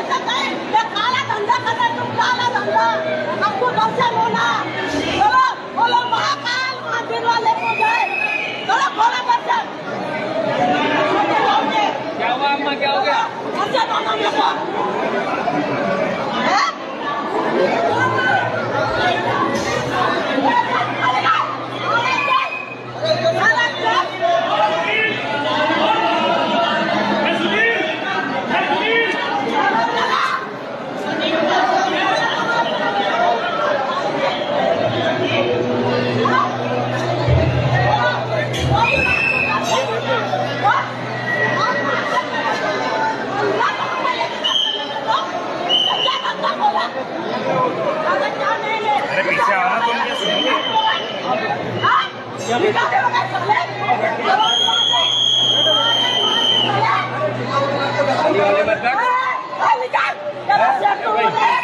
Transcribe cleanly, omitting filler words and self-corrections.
ऐसा नहीं, ये काला धंधा करना, तुम काला धंधा, आपको दर्शन होना, चलो बोलो महाकाल मंदिर वाले को गए, चलो खोलो दर्शन। क्या हुआ अम्मा, क्या हो गया? दर्शन होना मेरे को, हैं? अरे पीछे आओ ना तुम, ये सुनिए। निकाल